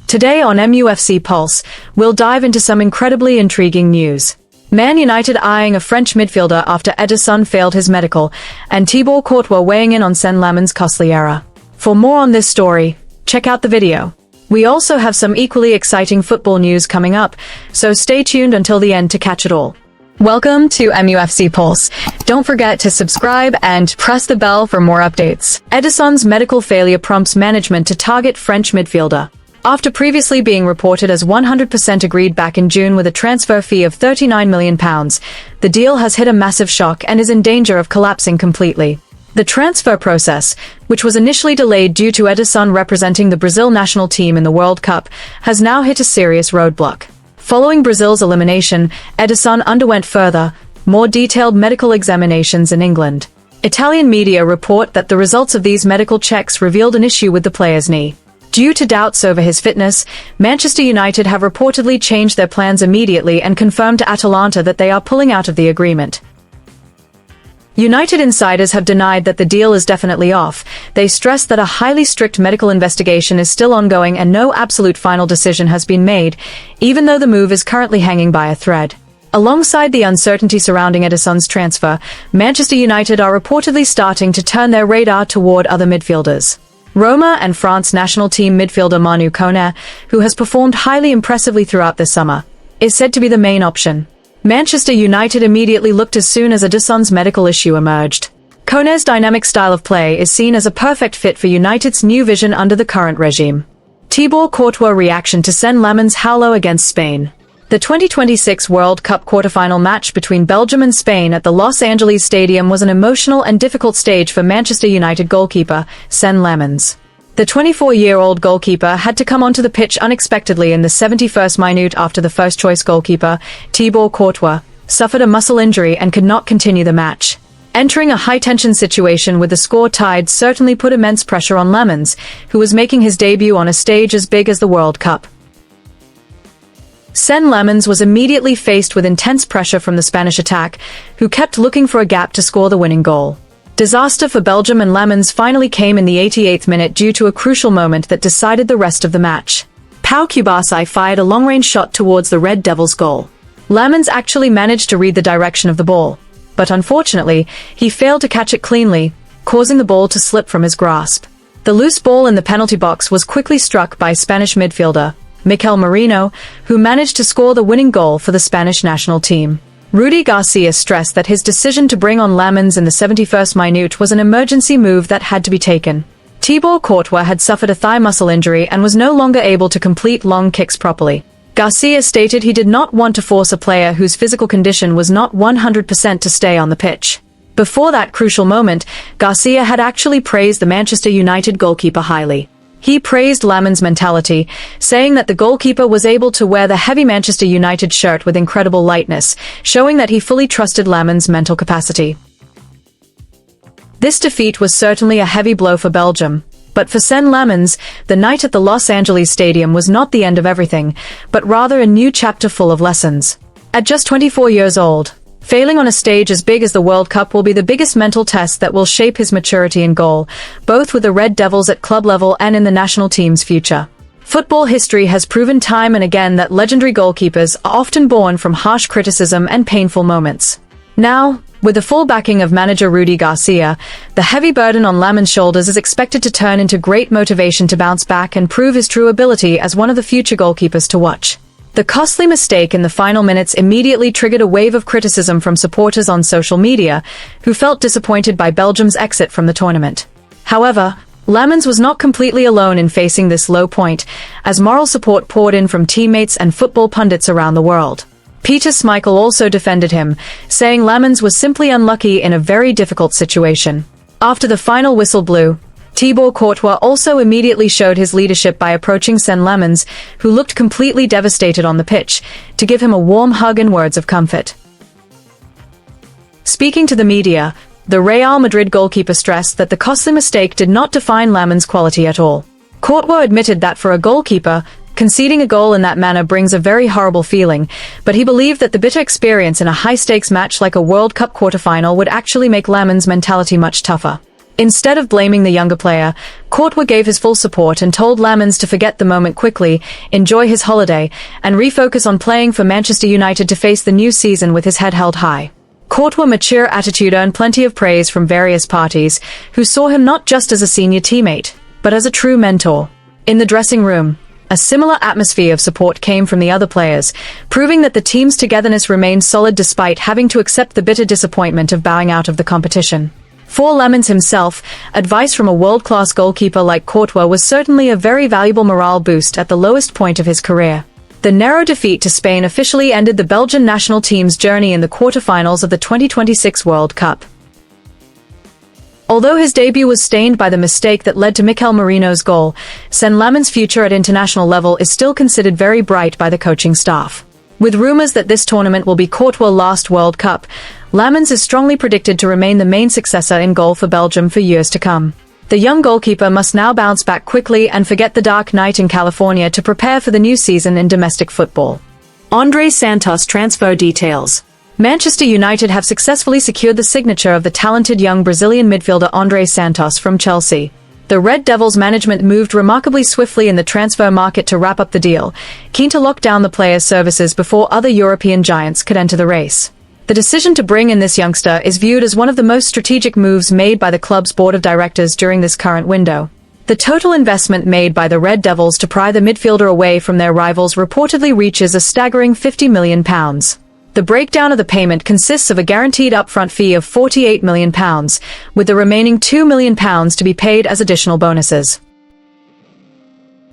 Today on MUFC Pulse, we'll dive into some incredibly intriguing news. Man United eyeing a French midfielder after Ederson failed his medical, and Thibaut Courtois weighing in on Senne Lammens' costly error. For more on this story, check out the video. We also have some equally exciting football news coming up, so stay tuned until the end to catch it all. Welcome to MUFC Pulse. Don't forget to subscribe and press the bell for more updates. Ederson's medical failure prompts management to target French midfielder. After previously being reported as 100% agreed back in June with a transfer fee of £39 million, the deal has hit a massive shock and is in danger of collapsing completely. The transfer process, which was initially delayed due to Ederson representing the Brazil national team in the World Cup, has now hit a serious roadblock. Following Brazil's elimination, Ederson underwent further, more detailed medical examinations in England. Italian media report that the results of these medical checks revealed an issue with the player's knee. Due to doubts over his fitness, Manchester United have reportedly changed their plans immediately and confirmed to Atalanta that they are pulling out of the agreement. United insiders have denied that the deal is definitely off. They stress that a highly strict medical investigation is still ongoing and no absolute final decision has been made, even though the move is currently hanging by a thread. Alongside the uncertainty surrounding Ederson's transfer, Manchester United are reportedly starting to turn their radar toward other midfielders. Roma and France national team midfielder Manu Koné, who has performed highly impressively throughout this summer, is said to be the main option. Manchester United immediately looked as soon as Ederson's medical issue emerged. Koné's dynamic style of play is seen as a perfect fit for United's new vision under the current regime. Thibaut Courtois' reaction to Senne Lammens' howler against Spain. The 2026 World Cup quarterfinal match between Belgium and Spain at the Los Angeles Stadium was an emotional and difficult stage for Manchester United goalkeeper Senne Lammens. The 24-year-old goalkeeper had to come onto the pitch unexpectedly in the 71st minute after the first-choice goalkeeper, Thibaut Courtois, suffered a muscle injury and could not continue the match. Entering a high-tension situation with the score tied certainly put immense pressure on Lammens, who was making his debut on a stage as big as the World Cup. Senne Lammens was immediately faced with intense pressure from the Spanish attack, who kept looking for a gap to score the winning goal. Disaster for Belgium, and Lammens finally came in the 88th minute due to a crucial moment that decided the rest of the match. Pau Kubasi fired a long-range shot towards the Red Devils' goal. Lammens actually managed to read the direction of the ball, but unfortunately, he failed to catch it cleanly, causing the ball to slip from his grasp. The loose ball in the penalty box was quickly struck by Spanish midfielder Mikel Merino, who managed to score the winning goal for the Spanish national team. Rudy Garcia stressed that his decision to bring on Lammens in the 71st minute was an emergency move that had to be taken. Thibaut Courtois had suffered a thigh muscle injury and was no longer able to complete long kicks properly. Garcia stated he did not want to force a player whose physical condition was not 100% to stay on the pitch. Before that crucial moment, Garcia had actually praised the Manchester United goalkeeper highly. He praised Lammens' mentality, saying that the goalkeeper was able to wear the heavy Manchester United shirt with incredible lightness, showing that he fully trusted Lammens' mental capacity. This defeat was certainly a heavy blow for Belgium, but for Senne Lammens, the night at the Los Angeles Stadium was not the end of everything, but rather a new chapter full of lessons. At just 24 years old, failing on a stage as big as the World Cup will be the biggest mental test that will shape his maturity in goal, both with the Red Devils at club level and in the national team's future. Football history has proven time and again that legendary goalkeepers are often born from harsh criticism and painful moments. Now, with the full backing of manager Rudy Garcia, the heavy burden on Lammens' shoulders is expected to turn into great motivation to bounce back and prove his true ability as one of the future goalkeepers to watch. The costly mistake in the final minutes immediately triggered a wave of criticism from supporters on social media, who felt disappointed by Belgium's exit from the tournament. However, Lammens was not completely alone in facing this low point, as moral support poured in from teammates and football pundits around the world. Peter Schmeichel also defended him, saying Lammens was simply unlucky in a very difficult situation. After the final whistle blew, Thibaut Courtois also immediately showed his leadership by approaching Senne Lammens, who looked completely devastated on the pitch, to give him a warm hug and words of comfort. Speaking to the media, the Real Madrid goalkeeper stressed that the costly mistake did not define Lammens' quality at all. Courtois admitted that for a goalkeeper, conceding a goal in that manner brings a very horrible feeling, but he believed that the bitter experience in a high-stakes match like a World Cup quarterfinal would actually make Lammens' mentality much tougher. Instead of blaming the younger player, Courtois gave his full support and told Lammens to forget the moment quickly, enjoy his holiday, and refocus on playing for Manchester United to face the new season with his head held high. Courtois' mature attitude earned plenty of praise from various parties, who saw him not just as a senior teammate, but as a true mentor. In the dressing room, a similar atmosphere of support came from the other players, proving that the team's togetherness remained solid despite having to accept the bitter disappointment of bowing out of the competition. For Lammens himself, advice from a world-class goalkeeper like Courtois was certainly a very valuable morale boost at the lowest point of his career. The narrow defeat to Spain officially ended the Belgian national team's journey in the quarter-finals of the 2026 World Cup. Although his debut was stained by the mistake that led to Mikel Merino's goal, Senne Lammens' future at international level is still considered very bright by the coaching staff. With rumors that this tournament will be Courtois' last World Cup, Lammens is strongly predicted to remain the main successor in goal for Belgium for years to come. The young goalkeeper must now bounce back quickly and forget the dark night in California to prepare for the new season in domestic football. André Santos transfer details. Manchester United have successfully secured the signature of the talented young Brazilian midfielder André Santos from Chelsea. The Red Devils management moved remarkably swiftly in the transfer market to wrap up the deal, keen to lock down the player's services before other European giants could enter the race. The decision to bring in this youngster is viewed as one of the most strategic moves made by the club's board of directors during this current window. The total investment made by the Red Devils to pry the midfielder away from their rivals reportedly reaches a staggering £50 million. The breakdown of the payment consists of a guaranteed upfront fee of £48 million, with the remaining £2 million to be paid as additional bonuses.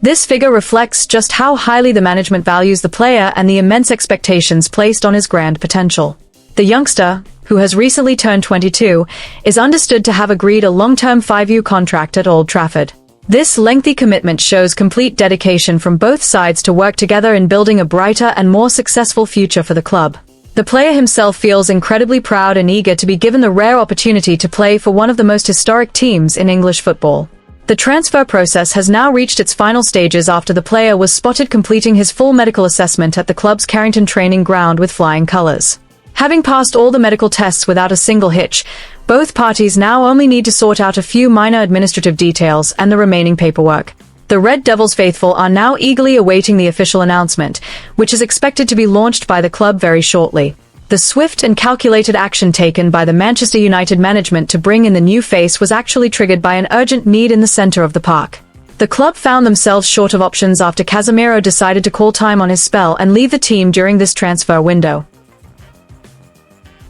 This figure reflects just how highly the management values the player and the immense expectations placed on his grand potential. The youngster, who has recently turned 22, is understood to have agreed a long-term 5-year contract at Old Trafford. This lengthy commitment shows complete dedication from both sides to work together in building a brighter and more successful future for the club. The player himself feels incredibly proud and eager to be given the rare opportunity to play for one of the most historic teams in English football. The transfer process has now reached its final stages after the player was spotted completing his full medical assessment at the club's Carrington training ground with flying colours. Having passed all the medical tests without a single hitch, both parties now only need to sort out a few minor administrative details and the remaining paperwork. The Red Devils faithful are now eagerly awaiting the official announcement, which is expected to be launched by the club very shortly. The swift and calculated action taken by the Manchester United management to bring in the new face was actually triggered by an urgent need in the centre of the park. The club found themselves short of options after Casemiro decided to call time on his spell and leave the team during this transfer window.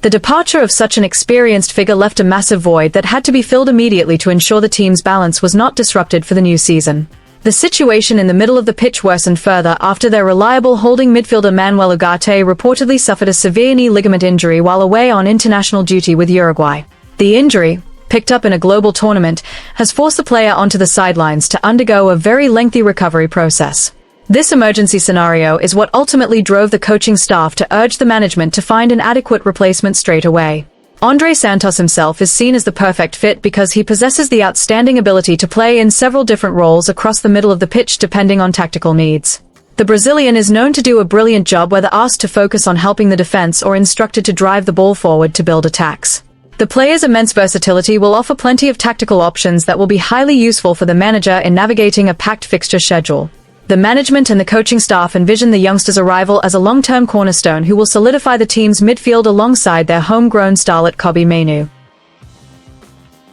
The departure of such an experienced figure left a massive void that had to be filled immediately to ensure the team's balance was not disrupted for the new season. The situation in the middle of the pitch worsened further after their reliable holding midfielder Manuel Ugarte reportedly suffered a severe knee ligament injury while away on international duty with Uruguay. The injury, picked up in a global tournament, has forced the player onto the sidelines to undergo a very lengthy recovery process. This emergency scenario is what ultimately drove the coaching staff to urge the management to find an adequate replacement straight away. André Santos himself is seen as the perfect fit because he possesses the outstanding ability to play in several different roles across the middle of the pitch depending on tactical needs. The Brazilian is known to do a brilliant job whether asked to focus on helping the defense or instructed to drive the ball forward to build attacks. The player's immense versatility will offer plenty of tactical options that will be highly useful for the manager in navigating a packed fixture schedule. The management and the coaching staff envision the youngster's arrival as a long-term cornerstone who will solidify the team's midfield alongside their homegrown starlet Kobbie Mainoo.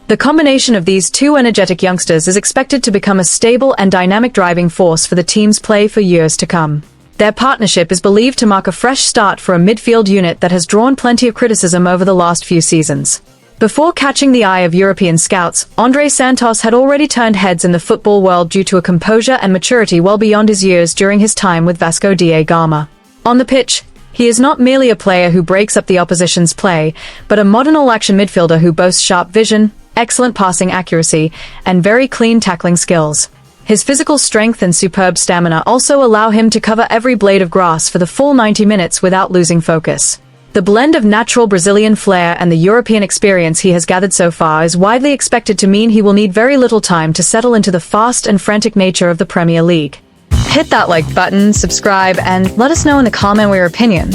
The combination of these two energetic youngsters is expected to become a stable and dynamic driving force for the team's play for years to come. Their partnership is believed to mark a fresh start for a midfield unit that has drawn plenty of criticism over the last few seasons. Before catching the eye of European scouts, André Santos had already turned heads in the football world due to a composure and maturity well beyond his years during his time with Vasco da Gama. On the pitch, he is not merely a player who breaks up the opposition's play, but a modern all-action midfielder who boasts sharp vision, excellent passing accuracy, and very clean tackling skills. His physical strength and superb stamina also allow him to cover every blade of grass for the full 90 minutes without losing focus. The blend of natural Brazilian flair and the European experience he has gathered so far is widely expected to mean he will need very little time to settle into the fast and frantic nature of the Premier League. Hit that like button, subscribe, and let us know in the comment your opinion.